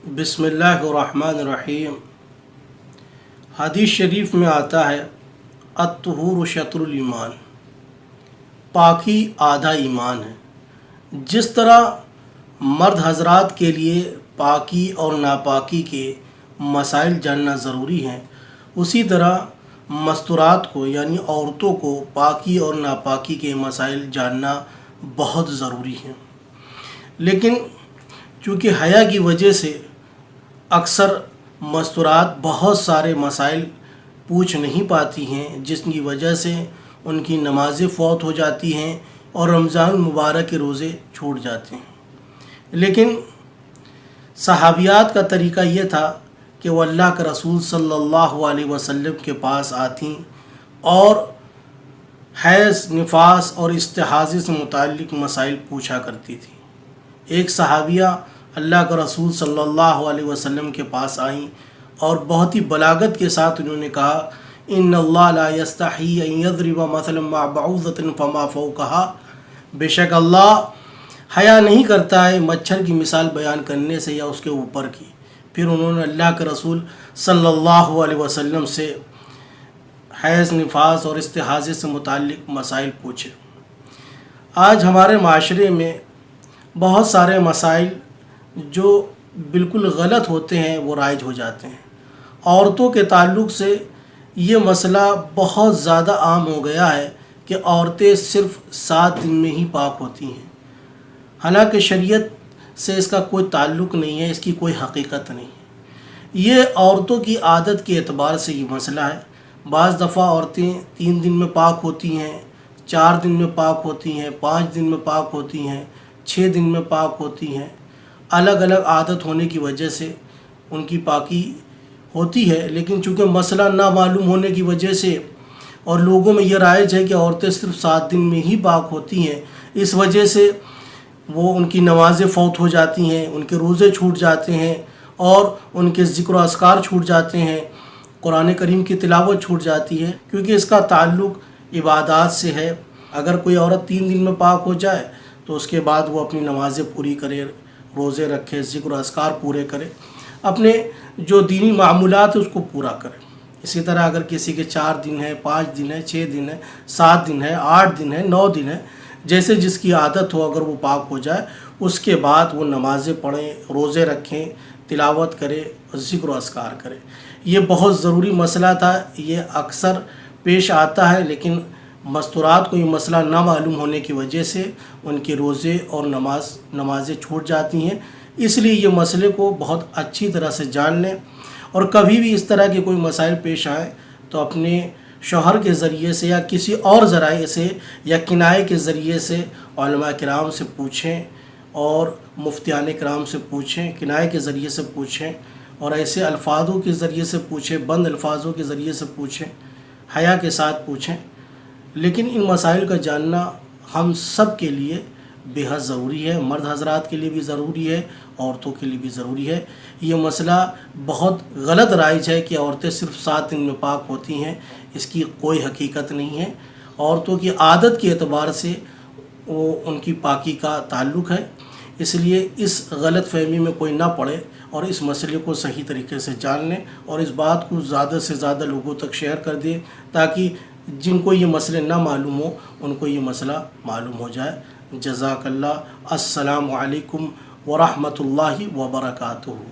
बिस्मिल्लाहिर्रहमानिर्रहीम। हदीस शरीफ में आता है अत्तहुर शत्रुल ईमान, पाकी आधा ईमान है। जिस तरह मर्द हजरात के लिए पाकी और नापाकी के मसाइल जानना ज़रूरी हैं, उसी तरह मस्तूरात को यानी औरतों को पाकी और नापाकी के मसाइल जानना बहुत ज़रूरी है। लेकिन चूँकि हया की वजह से अक्सर मस्तूरात बहुत सारे मसाइल पूछ नहीं पाती हैं, जिसकी वजह से उनकी नमाज़ें फ़ौत हो जाती हैं और रमज़ान मुबारक के रोज़े छूट जाते हैं। लेकिन सहाबियात का तरीक़ा ये था कि वो अल्लाह के रसूल सल्लल्लाहु अलैहि वसल्लम के पास आती और हैज़, निफास और इस्तिहाज़े से मुताल्लिक़ मसाइल पूछा करती थी। एक सहाबिया अल्लाह के रसूल सल्लल्लाहु अलैहि वसल्लम के पास आईं और बहुत ही बलागत के साथ उन्होंने कहा, इन्नल्लाह ला यस्तही अन यज़रिबा मसलन मा बऊज़तिन फमा फ़ौक़हा, बेशक अल्लाह हया नहीं करता है मच्छर की मिसाल बयान करने से या उसके ऊपर की। फिर उन्होंने अल्लाह के रसूल सल्लल्लाहु अलैहि वसल्लम से हैज़, निफास और इस्तिहाज़े से मुताल्लिक़ मसाइल पूछे। आज हमारे माशरे में बहुत सारे मसाइल जो बिल्कुल गलत होते हैं वो राइज हो जाते हैं। औरतों के ताल्लुक़ से ये मसला बहुत ज़्यादा आम हो गया है कि औरतें सिर्फ़ 7 दिन में ही पाक होती हैं। हालांकि शरीयत से इसका कोई ताल्लुक़ नहीं है, इसकी कोई हकीकत नहीं है। ये औरतों की आदत के एतबार से ये मसला है। बाज़ दफ़ा औरतें 3 दिन में पाक होती हैं, 4 दिन में पाक होती हैं, 5 दिन में पाक होती हैं, 6 दिन में पाक होती हैं। अलग अलग आदत होने की वजह से उनकी पाकी होती है। लेकिन चूँकि मसला ना मालूम होने की वजह से और लोगों में यह राइज है कि औरतें सिर्फ 7 दिन में ही पाक होती हैं, इस वजह से वो उनकी नमाज़ें फ़ौत हो जाती हैं, उनके रोज़े छूट जाते हैं और उनके ज़िक्र व अस्कार छूट जाते हैं, कुरान करीम की तिलावत छूट जाती है। क्योंकि इसका ताल्लुक़ इबादात से है। अगर कोई औरत 3 दिन में पाक हो जाए तो उसके बाद वो अपनी नमाज़ें पूरी करे, रोज़े रखे, ज़िक्र अस्कार पूरे करे, अपने जो दीनी मामूलात है उसको पूरा करे। इसी तरह अगर किसी के 4 दिन है, 5 दिन है, 6 दिन है, 7 दिन है, 8 दिन है, 9 दिन है, जैसे जिसकी आदत हो, अगर वो पाक हो जाए उसके बाद वो नमाज़ें पढ़ें, रोज़े रखें, तिलावत करें, ज़िक्र अस्कार करें। ये बहुत ज़रूरी मसला था। ये अक्सर पेश आता है, लेकिन मस्तूरात को ये मसला ना मालूम होने की वजह से उनके रोज़े और नमाज़ें छूट जाती हैं। इसलिए ये मसले को बहुत अच्छी तरह से जान लें और कभी भी इस तरह के कोई मसाइल पेश आए तो अपने शौहर के ज़रिए से या किसी और ज़राए से या किनाए के ज़रिए से उलमा किराम से पूछें और मुफ्तियान किराम से पूछें, किनाए के ज़रिए से पूछें और ऐसे अल्फाज़ों के ज़रिए से पूछें, बंद अल्फाज़ों के ज़रिए से पूछें, हया के साथ पूछें। लेकिन इन मसाइल का जानना हम सब के लिए बेहद ज़रूरी है। मर्द हजरात के लिए भी ज़रूरी है, औरतों के लिए भी ज़रूरी है। ये मसला बहुत गलत राइज है कि औरतें सिर्फ 7 दिन में पाक होती हैं, इसकी कोई हकीकत नहीं है। औरतों की आदत के एतबार से वो उनकी पाकी का ताल्लुक़ है। इसलिए इस गलत फहमी में कोई ना पड़े और इस मसले को सही तरीके से जान लें और इस बात को ज़्यादा से ज़्यादा लोगों तक शेयर कर दें ताकि जिनको ये मसले ना मालूम हो उनको ये मसला मालूम हो जाए। जज़ाकल्लाह। अस्सलामु अलैकुम व रहमतुल्लाहि व बरकातुहू।